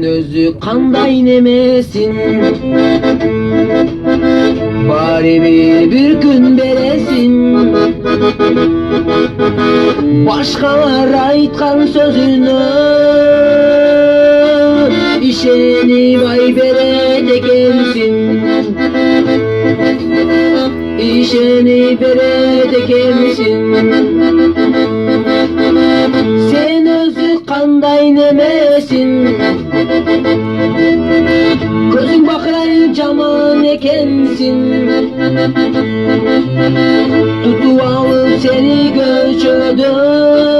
özü kanday nemesin. Bari bir gün beresin. Başkalar aytkan sözünü işeni vay bere dekensin. İşeni bere dekensin. Sen özü kanday nemesin. Gözün bakray caman ekensin. Tutu alıp seni göçödüm.